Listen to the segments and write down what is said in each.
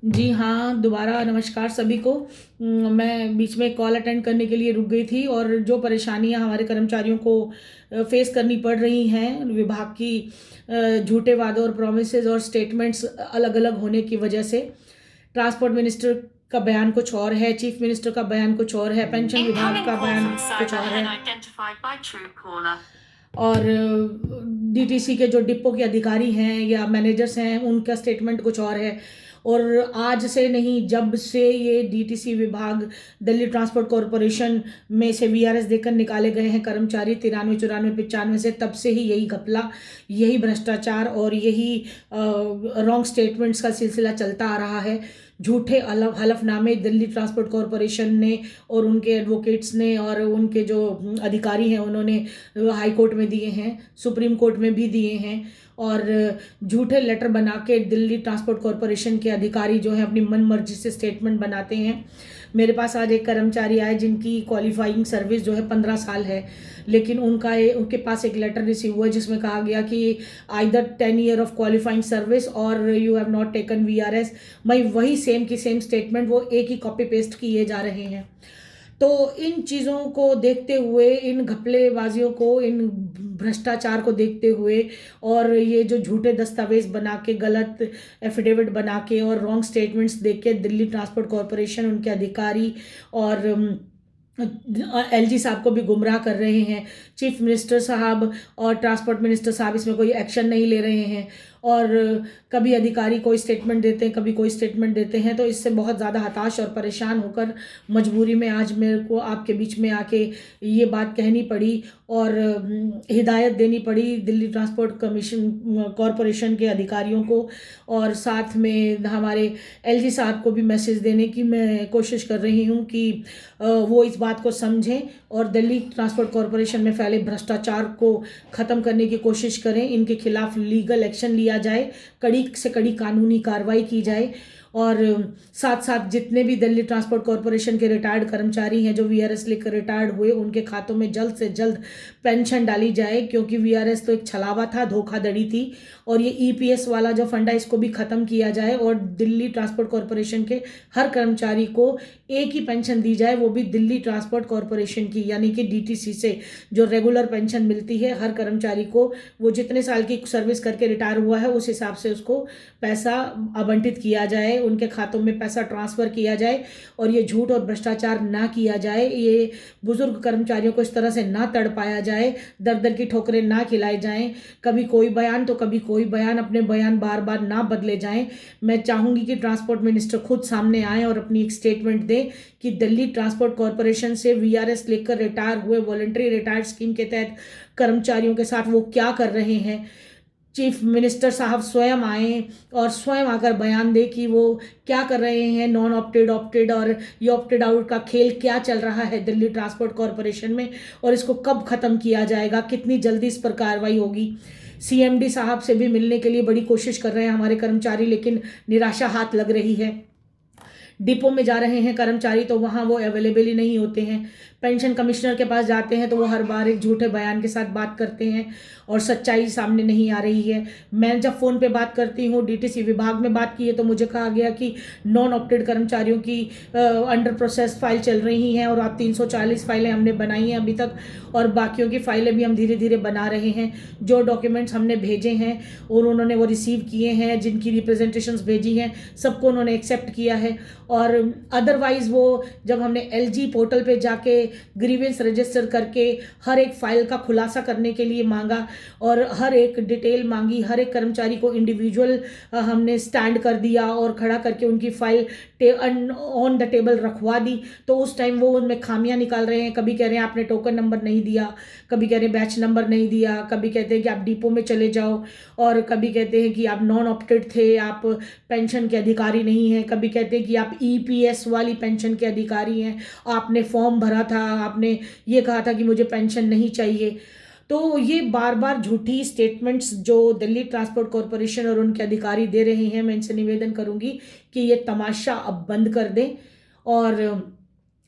जी हाँ, दोबारा नमस्कार सभी को। मैं बीच में कॉल अटेंड करने के लिए रुक गई थी और जो परेशानियाँ हमारे कर्मचारियों को फेस करनी पड़ रही हैं विभाग की झूठे वादों और प्रॉमिसेस और स्टेटमेंट्स अलग-अलग होने की वजह से। ट्रांसपोर्ट मिनिस्टर का बयान कुछ और है, चीफ मिनिस्टर का बयान कुछ और है, पेंशन विभाग का बयान कुछ और है। और डीटीसी के जो डिपो के अधिकारी हैं या मैनेजर्स हैं उनका स्टेटमेंट कुछ और है। और आज से नहीं, जब से ये डीटीसी विभाग दिल्ली ट्रांसपोर्ट कॉरपोरेशन में से वीआरएस देकर निकाले गए हैं कर्मचारी 93 94 95 से, तब से ही यही घपला, यही भ्रष्टाचार और यही रॉन्ग स्टेटमेंट्स का सिलसिला चलता आ रहा है। झूठे हलफनामे दिल्ली ट्रांसपोर्ट कॉरपोरेशन ने और उनके एडवोकेट्स ने और उनके जो अधिकारी हैं उन्होंने हाई कोर्ट में दिए हैं, सुप्रीम कोर्ट में भी दिए हैं। और झूठे लेटर बना के दिल्ली ट्रांसपोर्ट कॉरपोरेशन के अधिकारी जो हैं अपनी मन मर्जी से स्टेटमेंट बनाते हैं। मेरे पास आज एक कर्मचारी आए जिनकी क्वालिफाइंग सर्विस जो है 15 साल है, लेकिन उनके पास एक लेटर रिसीव हुआ जिसमें कहा गया कि either 10 year of qualifying service और you have not taken VRS. मैं वही सेम की सेम स्टेटमेंट वो एक ही कॉपी पेस्ट किए जा रहे हैं। तो इन चीज़ों को देखते हुए, इन घपलेबाजियों को, इन भ्रष्टाचार को देखते हुए और ये जो झूठे दस्तावेज बना के, गलत एफिडेविट बना के और रॉन्ग स्टेटमेंट्स दे के दिल्ली ट्रांसपोर्ट कॉरपोरेशन, उनके अधिकारी और एलजी साहब को भी गुमराह कर रहे हैं। चीफ मिनिस्टर साहब और ट्रांसपोर्ट मिनिस्टर साहब इसमें कोई एक्शन नहीं ले रहे हैं और कभी अधिकारी कोई स्टेटमेंट देते हैं, कभी कोई स्टेटमेंट देते हैं। तो इससे बहुत ज़्यादा हताश और परेशान होकर मजबूरी में आज मेरे को आपके बीच में आके ये बात कहनी पड़ी और हिदायत देनी पड़ी दिल्ली ट्रांसपोर्ट कमीशन कॉरपोरेशन के अधिकारियों को, और साथ में हमारे एलजी साहब को भी मैसेज देने की मैं कोशिश कर रही हूँ कि वो इस बात को समझें और दिल्ली ट्रांसपोर्ट कॉरपोरेशन में फैले भ्रष्टाचार को ख़त्म करने की कोशिश करें। इनके खिलाफ लीगल एक्शन लिया जाए, कड़ी से कड़ी कानूनी कार्रवाई की जाए। और साथ साथ जितने भी दिल्ली ट्रांसपोर्ट कॉरपोरेशन के रिटायर्ड कर्मचारी हैं जो वीआरएस लेकर रिटायर्ड हुए, उनके खातों में जल्द से जल्द पेंशन डाली जाए, क्योंकि वीआरएस तो एक छलावा था, धोखाधड़ी थी। और ये ईपीएस वाला जो फंड है इसको भी ख़त्म किया जाए और दिल्ली ट्रांसपोर्ट कॉरपोरेशन के हर कर्मचारी को एक ही पेंशन दी जाए, वो भी दिल्ली ट्रांसपोर्ट कॉरपोरेशन की, यानी कि डीटीसी से जो रेगुलर पेंशन मिलती है हर कर्मचारी को। वो जितने साल की सर्विस करके रिटायर हुआ है उस हिसाब से उसको पैसा आवंटित किया जाए, उनके खातों में पैसा ट्रांसफ़र किया जाए और ये झूठ और भ्रष्टाचार ना किया जाए। ये बुजुर्ग कर्मचारियों को इस तरह से ना तड़पाया जाए, दर दर की ठोकरें ना खिलाई जाएं, कभी कोई बयान तो कभी कोई बयान, अपने बयान बार बार ना बदले जाएं। मैं चाहूँगी कि ट्रांसपोर्ट मिनिस्टर खुद सामने आएँ और अपनी एक स्टेटमेंट दें कि दिल्ली ट्रांसपोर्ट कॉरपोरेशन से वीआरएस लेकर रिटायर हुए वॉलंटरी रिटायर्ड स्कीम के तहत कर्मचारियों के साथ वो क्या कर रहे हैं। चीफ मिनिस्टर साहब स्वयं आए और स्वयं आकर बयान दे कि वो क्या कर रहे हैं, नॉन ऑप्टेड, ऑप्टेड और ये ऑप्टेड आउट का खेल क्या चल रहा है दिल्ली ट्रांसपोर्ट कॉरपोरेशन में, और इसको कब ख़त्म किया जाएगा, कितनी जल्दी इस पर कार्रवाई होगी। सीएमडी साहब से भी मिलने के लिए बड़ी कोशिश कर रहे हैं हमारे कर्मचारी, लेकिन निराशा हाथ लग रही है। डिपो में जा रहे हैं कर्मचारी तो वहाँ वो अवेलेबल ही नहीं होते हैं। पेंशन कमिश्नर के पास जाते हैं तो वो हर बार एक झूठे बयान के साथ बात करते हैं और सच्चाई सामने नहीं आ रही है। मैं जब फ़ोन पे बात करती हूँ, डीटीसी विभाग में बात की है, तो मुझे कहा गया कि नॉन ऑप्टेड कर्मचारियों की अंडर प्रोसेस फाइल चल रही हैं और आप 340 फाइलें हमने बनाई हैं अभी तक, और बाकियों की फाइलें भी हम धीरे धीरे बना रहे हैं। जो डॉक्यूमेंट्स हमने भेजे हैं और उन्होंने वो रिसीव किए हैं, जिनकी रिप्रेजेंटेशंस भेजी हैं, सबको उन्होंने एक्सेप्ट किया है। और अदरवाइज़ वो जब हमने एलजी पोर्टल पे जाके ग्रीवेंस रजिस्टर करके हर एक फाइल का खुलासा करने के लिए मांगा और हर एक डिटेल मांगी, हर एक कर्मचारी को इंडिविजुअल हमने स्टैंड कर दिया और खड़ा करके उनकी फाइल ऑन द टेबल रखवा दी, तो उस टाइम वो उनमें खामियां निकाल रहे हैं। कभी कह रहे हैं आपने टोकन नंबर नहीं दिया, कभी कह रहे हैं बैच नंबर नहीं दिया, कभी कहते हैं कि आप डिपो में चले जाओ, और कभी कहते हैं कि आप नॉन ऑप्टेड थे, आप पेंशन के अधिकारी नहीं हैं, कभी कहते हैं कि आप ईपीएस वाली पेंशन के अधिकारी हैं, आपने फॉर्म भरा था, आपने ये कहा था कि मुझे पेंशन नहीं चाहिए। तो ये बार बार झूठी स्टेटमेंट्स जो दिल्ली ट्रांसपोर्ट कॉरपोरेशन और उनके अधिकारी दे रहे हैं, मैं इनसे निवेदन करूंगी कि ये तमाशा अब बंद कर दें और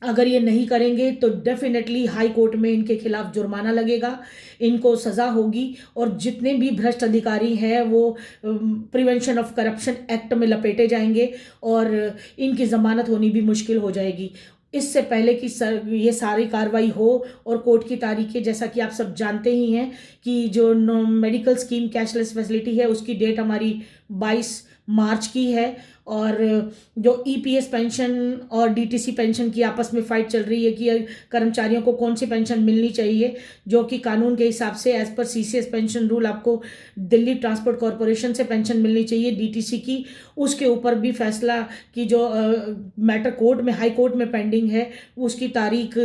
अगर ये नहीं करेंगे तो डेफिनेटली हाई कोर्ट में इनके खिलाफ जुर्माना लगेगा, इनको सज़ा होगी, और जितने भी भ्रष्ट अधिकारी हैं वो प्रिवेंशन ऑफ करप्शन एक्ट में लपेटे जाएंगे और इनकी ज़मानत होनी भी मुश्किल हो जाएगी। इससे पहले कि ये सारी कार्रवाई हो और कोर्ट की तारीखें, जैसा कि आप सब जानते ही हैं कि जो मेडिकल स्कीम कैशलेस फैसिलिटी है उसकी डेट हमारी 22 मार्च की है, और जो ईपीएस पेंशन और डीटीसी पेंशन की आपस में फाइट चल रही है कि कर्मचारियों को कौन सी पेंशन मिलनी चाहिए, जो कि कानून के हिसाब से as per CCS pension rule आपको दिल्ली ट्रांसपोर्ट कॉरपोरेशन से पेंशन मिलनी चाहिए डीटीसी की। उसके ऊपर भी फैसला की जो मैटर कोर्ट में, हाई कोर्ट में पेंडिंग है, उसकी तारीख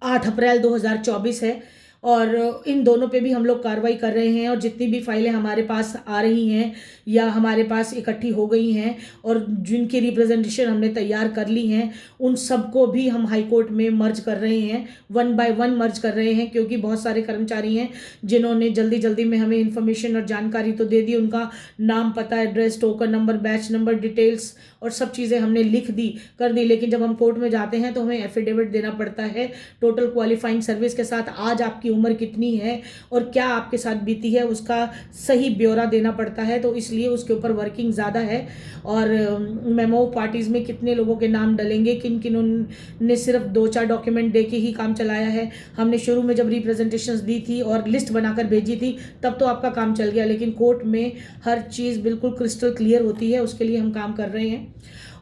8 अप्रैल 2024 है, और इन दोनों पे भी हम लोग कार्रवाई कर रहे हैं। और जितनी भी फाइलें हमारे पास आ रही हैं या हमारे पास इकट्ठी हो गई हैं और जिनकी रिप्रेजेंटेशन हमने तैयार कर ली हैं, उन सबको भी हम हाई कोर्ट में मर्ज कर रहे हैं, 1 बाय 1 मर्ज कर रहे हैं, क्योंकि बहुत सारे कर्मचारी हैं जिन्होंने जल्दी जल्दी में हमें इन्फॉर्मेशन और जानकारी तो दे दी, उनका नाम, पता, address, token number, batch number, details और सब चीज़ें हमने लिख दी, कर दी, लेकिन जब हम कोर्ट में जाते हैं तो हमें एफिडेविट देना पड़ता है टोटल क्वालिफाइंग सर्विस के साथ। आज आपकी उम्र कितनी है और क्या आपके साथ बीती है उसका सही ब्यौरा देना पड़ता है, तो इसलिए उसके ऊपर वर्किंग ज़्यादा है। और मेमो पार्टीज़ में कितने लोगों के नाम डलेंगे, किन किन ने सिर्फ 2-4 डॉक्यूमेंट दे के ही काम चलाया है। हमने शुरू में जब रिप्रेजेंटेशंस दी थी और लिस्ट बनाकर भेजी थी तब तो आपका काम चल गया, लेकिन कोर्ट में हर चीज़ बिल्कुल क्रिस्टल क्लियर होती है, उसके लिए हम काम कर रहे हैं।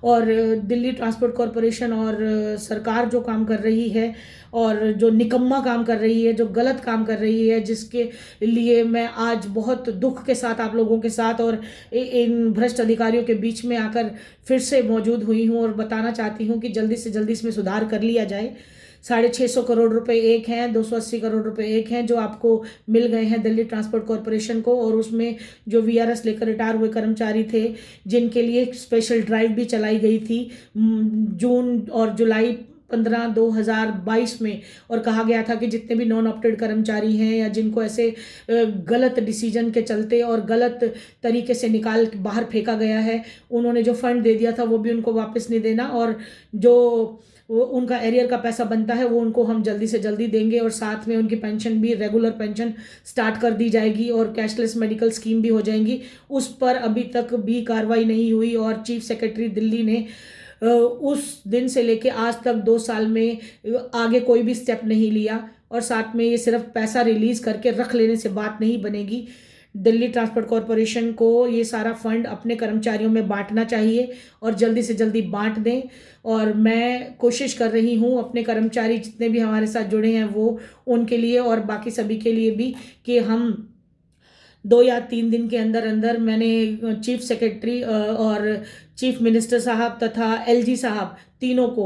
और दिल्ली ट्रांसपोर्ट कॉरपोरेशन और सरकार जो काम कर रही है और जो निकम्मा काम कर रही है, जो गलत काम कर रही है, जिसके लिए मैं आज बहुत दुख के साथ आप लोगों के साथ और इन भ्रष्ट अधिकारियों के बीच में आकर फिर से मौजूद हुई हूँ और बताना चाहती हूँ कि जल्दी से जल्दी इसमें सुधार कर लिया जाए। 650 करोड़ रुपए एक हैं, 280 करोड़ रुपए एक हैं जो आपको मिल गए हैं दिल्ली ट्रांसपोर्ट कॉरपोरेशन को, और उसमें जो वीआरएस लेकर रिटायर हुए कर्मचारी थे जिनके लिए स्पेशल ड्राइव भी चलाई गई थी जून और जुलाई 15 2022 में, और कहा गया था कि जितने भी नॉन ऑप्टेड कर्मचारी हैं या जिनको ऐसे गलत डिसीजन के चलते और गलत तरीके से निकाल बाहर फेंका गया है, उन्होंने जो फंड दे दिया था वो भी उनको वापस नहीं देना, और जो वो उनका एरियर का पैसा बनता है वो उनको हम जल्दी से जल्दी देंगे, और साथ में उनकी पेंशन भी, रेगुलर पेंशन स्टार्ट कर दी जाएगी और कैशलेस मेडिकल स्कीम भी हो जाएंगी। उस पर अभी तक भी कार्रवाई नहीं हुई, और चीफ सेक्रेटरी दिल्ली ने उस दिन से लेके आज तक 2 साल में आगे कोई भी स्टेप नहीं लिया। और साथ में ये सिर्फ पैसा रिलीज करके रख लेने से बात नहीं बनेगी। दिल्ली ट्रांसपोर्ट कॉरपोरेशन को ये सारा फंड अपने कर्मचारियों में बांटना चाहिए और जल्दी से जल्दी बांट दें। और मैं कोशिश कर रही हूँ अपने कर्मचारी जितने भी हमारे साथ जुड़े हैं वो, उनके लिए और बाकी सभी के लिए भी, कि हम 2 या 3 दिन के अंदर अंदर, मैंने चीफ सेक्रेटरी और चीफ मिनिस्टर साहब तथा एलजी साहब तीनों को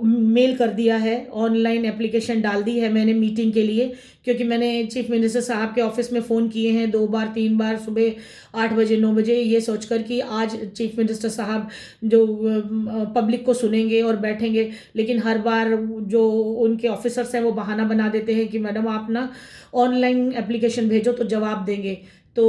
मेल कर दिया है, ऑनलाइन एप्लीकेशन डाल दी है मैंने मीटिंग के लिए, क्योंकि मैंने चीफ मिनिस्टर साहब के ऑफिस में फ़ोन किए हैं 2 बार 3 बार, सुबह 8 बजे 9 बजे, ये सोचकर कि आज चीफ मिनिस्टर साहब जो पब्लिक को सुनेंगे और बैठेंगे, लेकिन हर बार जो उनके ऑफिसर्स हैं वो बहाना बना देते हैं कि मैडम आप ना ऑनलाइन एप्लीकेशन भेजो तो जवाब देंगे। तो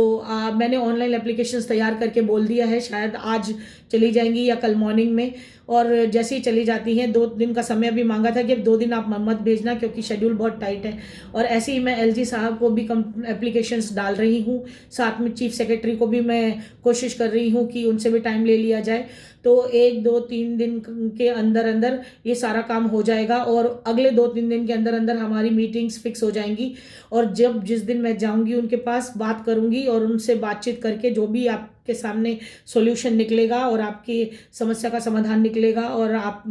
मैंने ऑनलाइन एप्लीकेशंस तैयार करके बोल दिया है, शायद आज चली जाएंगी या कल मॉर्निंग में, और जैसे ही चली जाती हैं 2 दिन का समय भी मांगा था कि अब 2 दिन आप मत भेजना क्योंकि शेड्यूल बहुत टाइट है। और ऐसे ही मैं एलजी साहब को भी एप्लीकेशंस डाल रही हूँ, साथ में चीफ सेक्रेटरी को भी मैं कोशिश कर रही हूँ कि उनसे भी टाइम ले लिया जाए। तो 1 2 3 दिन के अंदर अंदर ये सारा काम हो जाएगा, और अगले 2-3 दिन के अंदर अंदर हमारी मीटिंग्स फिक्स हो जाएंगी। और जब जिस दिन मैं जाऊंगी उनके पास बात करूंगी और उनसे बातचीत करके जो भी आपके सामने सॉल्यूशन निकलेगा और आपकी समस्या का समाधान निकलेगा और आप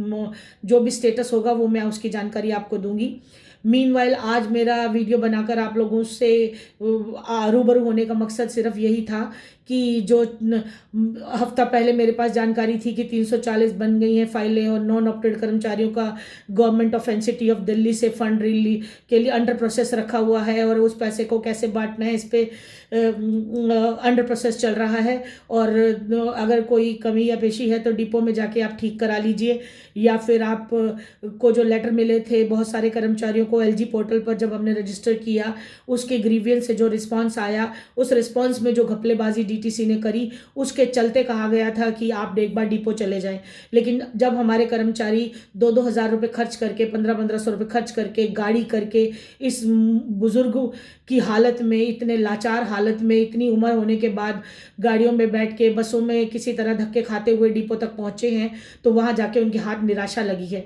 जो भी स्टेटस होगा वो मैं उसकी जानकारी आपको दूंगी। मीनवाइल आज मेरा वीडियो बनाकर आप लोगों से रूबरू होने का मकसद सिर्फ यही था कि जो हफ्ता पहले मेरे पास जानकारी थी कि 340 बन गई हैं फाइलें और नॉन ऑप्टेड कर्मचारियों का government of NCT of Delhi से फंड रिली के लिए अंडर प्रोसेस रखा हुआ है, और उस पैसे को कैसे बांटना है इस पे अंडर प्रोसेस चल रहा है। और अगर कोई कमी या पेशी है तो डिपो में जाके आप ठीक करा लीजिए, या फिर आप को जो लेटर मिले थे बहुत सारे कर्मचारियों को एलजी पोर्टल पर जब हमने रजिस्टर किया, उसके ग्रीवियंस से जो रिस्पांस आया, उस रिस्पांस में जो घपलेबाजी डीटीसी ने करी, उसके चलते कहा गया था कि आप एक बार डिपो चले जाएं। लेकिन जब हमारे कर्मचारी 2-2 हज़ार रुपये खर्च करके, 15-1500 रुपये खर्च करके, गाड़ी करके, इस बुज़ुर्ग की हालत में, इतने लाचार हालत में, इतनी उम्र होने के बाद गाड़ियों में बैठ के, बसों में किसी तरह धक्के खाते हुए डिपो तक पहुँचे हैं, तो वहाँ जाके उनके हाथ निराशा लगी है।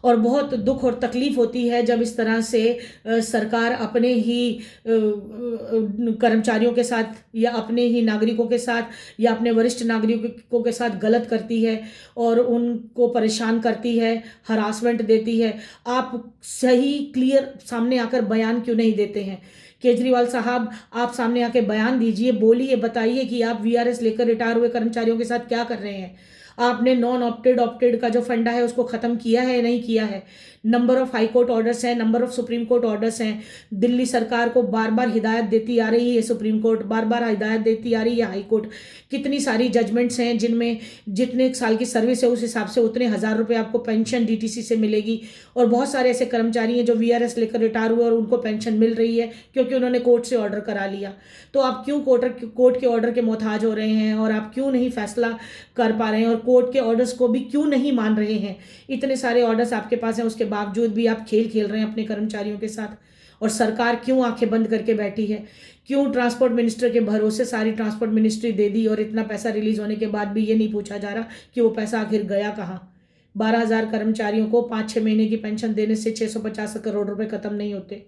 और बहुत दुख और तकलीफ़ होती है जब इस तरह से सरकार अपने ही कर्मचारियों के साथ या अपने ही नागरिकों के साथ या अपने वरिष्ठ नागरिकों के साथ गलत करती है और उनको परेशान करती है, हरासमेंट देती है। आप सही क्लियर सामने आकर बयान क्यों नहीं देते हैं? केजरीवाल साहब, आप सामने आके बयान दीजिए, बोलिए, बताइए कि आप वीआरएस लेकर रिटायर हुए कर्मचारियों के साथ क्या कर रहे हैं। आपने नॉन ऑप्टेड ऑप्टेड का जो फंडा है उसको ख़त्म किया है या नहीं किया है? Number of high court orders हैं, number of supreme court orders हैं। दिल्ली सरकार को बार बार हिदायत देती आ रही है सुप्रीम कोर्ट, बार बार हिदायत देती आ रही है हाई कोर्ट। कितनी सारी जजमेंट्स हैं जिनमें जितने साल की सर्विस है उस हिसाब से उतने हज़ार रुपये आपको पेंशन डीटीसी से मिलेगी। और बहुत सारे ऐसे कर्मचारी हैं जो वीआरएस लेकर रिटायर हुए और उनको पेंशन मिल रही है क्योंकि उन्होंने कोर्ट से ऑर्डर करा लिया। तो आप क्यों कोर्ट के ऑर्डर के मोहताज हो रहे हैं और आप क्यों नहीं फैसला कर पा रहे हैं और कोर्ट के ऑर्डर्स को भी क्यों नहीं मान रहे हैं? इतने सारे ऑर्डर्स आपके पास हैं, उसके बावजूद भी आप खेल खेल रहे हैं अपने कर्मचारियों के साथ। और सरकार क्यों आंखें बंद करके बैठी है? क्यों ट्रांसपोर्ट मिनिस्टर के भरोसे सारी ट्रांसपोर्ट मिनिस्ट्री दे दी और इतना पैसा रिलीज होने के बाद भी ये नहीं पूछा जा रहा कि वो पैसा आखिर गया कहाँ? 12,000 कर्मचारियों को 5-6 महीने की पेंशन देने से 650 करोड़ रुपए खत्म नहीं होते,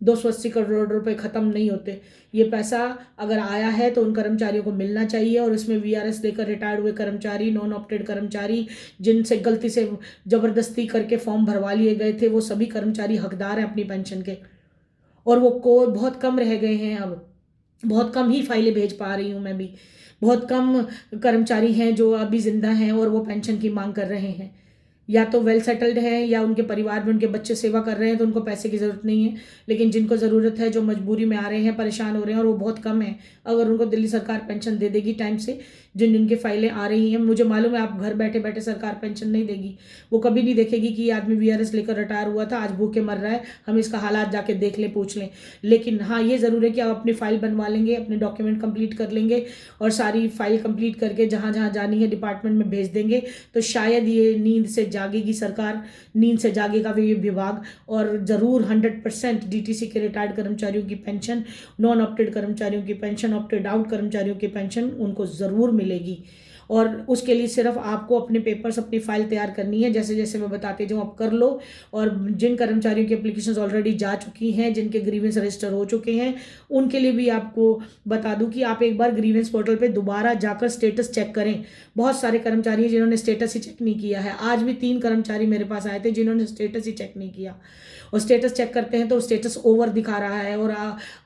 280 करोड़ रुपए खत्म नहीं होते। ये पैसा अगर आया है तो उन कर्मचारियों को मिलना चाहिए। और इसमें वीआरएस लेकर रिटायर्ड हुए कर्मचारी, नॉन ऑप्टेड कर्मचारी, जिनसे गलती से ज़बरदस्ती करके फॉर्म भरवा लिए गए थे, वो सभी कर्मचारी हकदार हैं अपनी पेंशन के। और वो को बहुत कम रह गए हैं, अब बहुत कम ही फाइलें भेज पा रही हूँ मैं भी। बहुत कम कर्मचारी हैं जो अभी ज़िंदा हैं और वो पेंशन की मांग कर रहे हैं। या तो वेल सेटल्ड हैं या उनके परिवार में उनके बच्चे सेवा कर रहे हैं तो उनको पैसे की ज़रूरत नहीं है। लेकिन जिनको ज़रूरत है, जो मजबूरी में आ रहे हैं, परेशान हो रहे हैं, और वो बहुत कम है। अगर उनको दिल्ली सरकार पेंशन दे देगी टाइम से, जिन जिनकी फाइलें आ रही हैं, मुझे मालूम है आप घर बैठे बैठे सरकार पेंशन नहीं देगी। वो कभी नहीं देखेगी कि ये आदमी वीआरएस लेकर रिटायर हुआ था, आज भूखे मर रहा है, हम इसका हालात जाके देख लें, पूछ लें। लेकिन हाँ, ये ज़रूर है कि आप अपनी फ़ाइल बनवा लेंगे, अपने डॉक्यूमेंट कंप्लीट कर लेंगे और सारी फाइल कंप्लीट करके जहाँ जहाँ जानी है डिपार्टमेंट में भेज देंगे, तो शायद ये नींद से जागेगी सरकार, नींद से जागेगा ये विभाग, और ज़रूर 100% डीटीसी के रिटायर्ड कर्मचारियों की पेंशन, नॉन ऑप्टेड कर्मचारियों की पेंशन, ऑप्टेड आउट कर्मचारियों की पेंशन उनको ज़रूर मिलेगी। और उसके लिए सिर्फ आपको अपने पेपर्स, अपनी फ़ाइल तैयार करनी है, जैसे जैसे मैं बताती जाऊँ आप कर लो। और जिन कर्मचारियों की एप्लीकेशंस ऑलरेडी जा चुकी हैं, जिनके ग्रीवेंस रजिस्टर हो चुके हैं, उनके लिए भी आपको बता दूं कि आप एक बार ग्रीवेंस पोर्टल पे दोबारा जाकर स्टेटस चेक करें। बहुत सारे कर्मचारी हैं जिन्होंने स्टेटस ही चेक नहीं किया है। आज भी 3 कर्मचारी मेरे पास आए थे जिन्होंने स्टेटस ही चेक नहीं किया। और स्टेटस चेक करते हैं तो स्टेटस ओवर दिखा रहा है और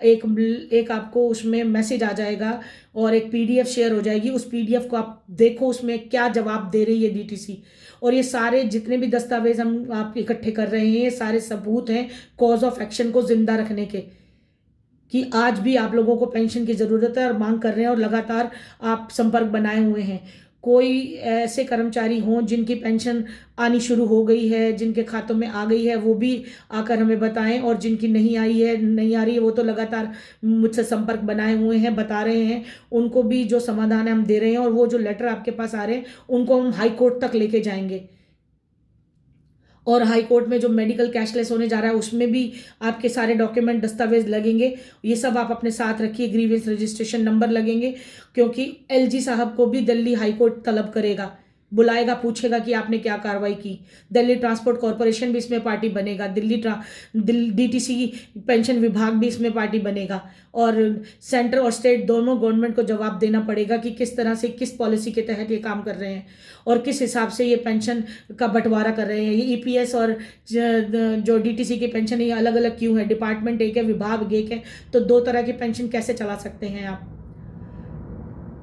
एक आपको उसमें मैसेज आ जाएगा और एक पीडीएफ शेयर हो जाएगी। उस पीडीएफ को आप देखो, उसमें क्या जवाब दे रही है डीटीसी। और ये सारे जितने भी दस्तावेज हम आप इकट्ठे कर रहे हैं, ये सारे सबूत हैं कॉज ऑफ एक्शन को जिंदा रखने के, कि आज भी आप लोगों को पेंशन की ज़रूरत है और मांग कर रहे हैं और लगातार आप संपर्क बनाए हुए हैं। कोई ऐसे कर्मचारी हों जिनकी पेंशन आनी शुरू हो गई है, जिनके खातों में आ गई है, वो भी आकर हमें बताएं। और जिनकी नहीं आई है, नहीं आ रही है, वो तो लगातार मुझसे संपर्क बनाए हुए हैं, बता रहे हैं। उनको भी जो समाधान है हम दे रहे हैं। और वो जो लेटर आपके पास आ रहे हैं उनको हम हाई कोर्ट तक लेके जाएंगे। और हाई कोर्ट में जो मेडिकल कैशलेस होने जा रहा है उसमें भी आपके सारे डॉक्यूमेंट, दस्तावेज लगेंगे। ये सब आप अपने साथ रखिए, ग्रीवेंस रजिस्ट्रेशन नंबर लगेंगे, क्योंकि एलजी साहब को भी दिल्ली हाई कोर्ट तलब करेगा, बुलाएगा, पूछेगा कि आपने क्या कार्रवाई की। दिल्ली ट्रांसपोर्ट कॉरपोरेशन भी इसमें पार्टी बनेगा, डीटीसी पेंशन विभाग भी इसमें पार्टी बनेगा। और सेंटर और स्टेट दोनों गवर्नमेंट को जवाब देना पड़ेगा कि किस तरह से, किस पॉलिसी के तहत ये काम कर रहे हैं और किस हिसाब से ये पेंशन का बंटवारा कर रहे हैं। ये ईपीएस और जो डीटीसी की पेंशन है ये अलग अलग क्यों है? डिपार्टमेंट एक है, विभाग एक है, तो 2 तरह की पेंशन कैसे चला सकते हैं आप?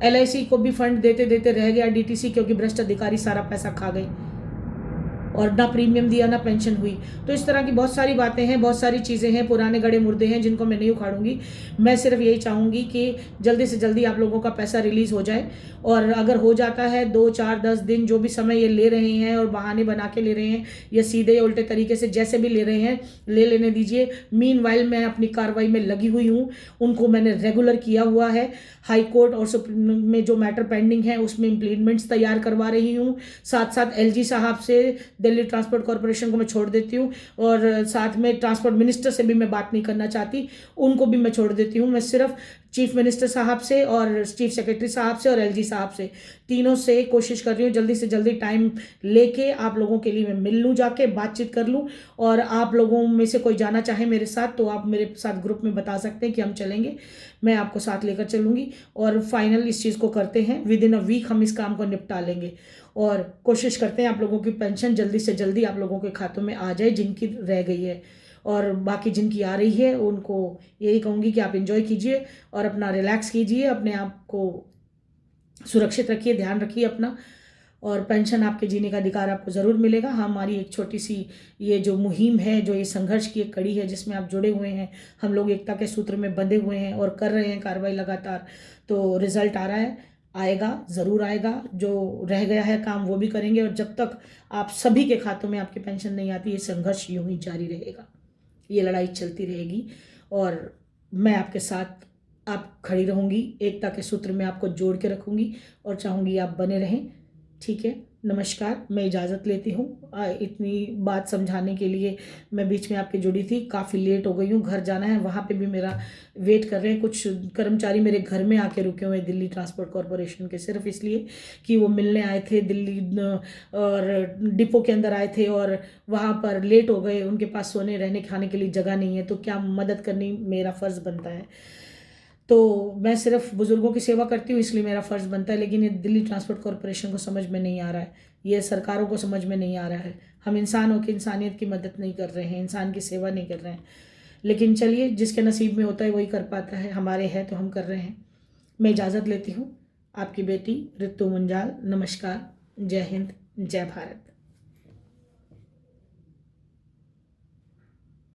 एलआईसी को भी फंड देते देते रह गया डीटीसी, क्योंकि भ्रष्ट अधिकारी सारा पैसा खा गए। और ना प्रीमियम दिया ना पेंशन हुई। तो इस तरह की बहुत सारी बातें हैं, बहुत सारी चीज़ें हैं, पुराने गड़े मुर्दे हैं जिनको मैं नहीं उखाड़ूंगी। मैं सिर्फ यही चाहूँगी कि जल्दी से जल्दी आप लोगों का पैसा रिलीज़ हो जाए, और अगर हो जाता है 2 4 10 दिन जो भी समय ये ले रहे हैं और बहाने बना के ले रहे हैं या सीधे या उल्टे तरीके से जैसे भी ले रहे हैं ले लेने दीजिए। मीनवाइल मैं अपनी कार्रवाई में लगी हुई हूँ, उनको मैंने रेगुलर किया हुआ है। हाई कोर्ट और सुप्रीम में जो मैटर पेंडिंग है उसमें इम्प्लीमेंट्स तैयार करवा रही हूँ। साथ साथ एलजी साहब से दिल्ली ट्रांसपोर्ट कॉरपोरेशन को मैं छोड़ देती हूँ, और साथ में ट्रांसपोर्ट मिनिस्टर से भी मैं बात नहीं करना चाहती, उनको भी मैं छोड़ देती हूँ। मैं सिर्फ चीफ मिनिस्टर साहब से और चीफ सेक्रेटरी साहब से और एलजी साहब से, तीनों से कोशिश कर रही हूँ जल्दी से जल्दी टाइम लेके आप लोगों के लिए मैं मिल लूँ, जाके बातचीत कर लूँ। और आप लोगों में से कोई जाना चाहे मेरे साथ तो आप मेरे साथ ग्रुप में बता सकते हैं कि हम चलेंगे, मैं आपको साथ लेकर चलूँगी। और फाइनल इस चीज़ को करते हैं, विद इन अ वीक हम इस काम को निपटा लेंगे, और कोशिश करते हैं आप लोगों की पेंशन जल्दी से जल्दी आप लोगों के खातों में आ जाए जिनकी रह गई है। और बाकी जिनकी आ रही है उनको यही कहूँगी कि आप एंजॉय कीजिए और अपना रिलैक्स कीजिए, अपने आप को सुरक्षित रखिए, ध्यान रखिए अपना, और पेंशन आपके जीने का अधिकार आपको ज़रूर मिलेगा। हमारी एक छोटी सी ये जो मुहिम है, जो ये संघर्ष की एक कड़ी है जिसमें आप जुड़े हुए हैं, हम लोग एकता के सूत्र में बंधे हुए हैं और कर रहे हैं कार्रवाई लगातार, तो रिजल्ट आ रहा है, आएगा, ज़रूर आएगा। जो रह गया है काम वो भी करेंगे, और जब तक आप सभी के खातों में आपकी पेंशन नहीं आती ये संघर्ष यूं ही जारी रहेगा, ये लड़ाई चलती रहेगी, और मैं आपके साथ आप खड़ी रहूँगी, एकता के सूत्र में आपको जोड़ के रखूँगी और चाहूँगी आप बने रहें। ठीक है, नमस्कार, मैं इजाज़त लेती हूँ। इतनी बात समझाने के लिए मैं बीच में आपके जुड़ी थी, काफ़ी लेट हो गई हूँ, घर जाना है, वहाँ पे भी मेरा वेट कर रहे हैं। कुछ कर्मचारी मेरे घर में आके रुके हुए हैं दिल्ली ट्रांसपोर्ट कॉरपोरेशन के, सिर्फ इसलिए कि वो मिलने आए थे दिल्ली और डिपो के अंदर आए थे और वहाँ पर लेट हो गए, उनके पास सोने रहने खाने के लिए जगह नहीं है, तो क्या मदद करनी मेरा फ़र्ज़ बनता है। तो मैं सिर्फ बुज़ुर्गों की सेवा करती हूँ इसलिए मेरा फ़र्ज़ बनता है, लेकिन ये दिल्ली ट्रांसपोर्ट कॉरपोरेशन को समझ में नहीं आ रहा है, ये सरकारों को समझ में नहीं आ रहा है। हम इंसानों की इंसानियत की मदद नहीं कर रहे हैं, इंसान की सेवा नहीं कर रहे हैं। लेकिन चलिए, जिसके नसीब में होता है वही कर पाता है, हमारे हैं तो हम कर रहे हैं। मैं इजाज़त लेती हूँ, आपकी बेटी रितु मुंजाल। नमस्कार, जय हिंद, जय भारत।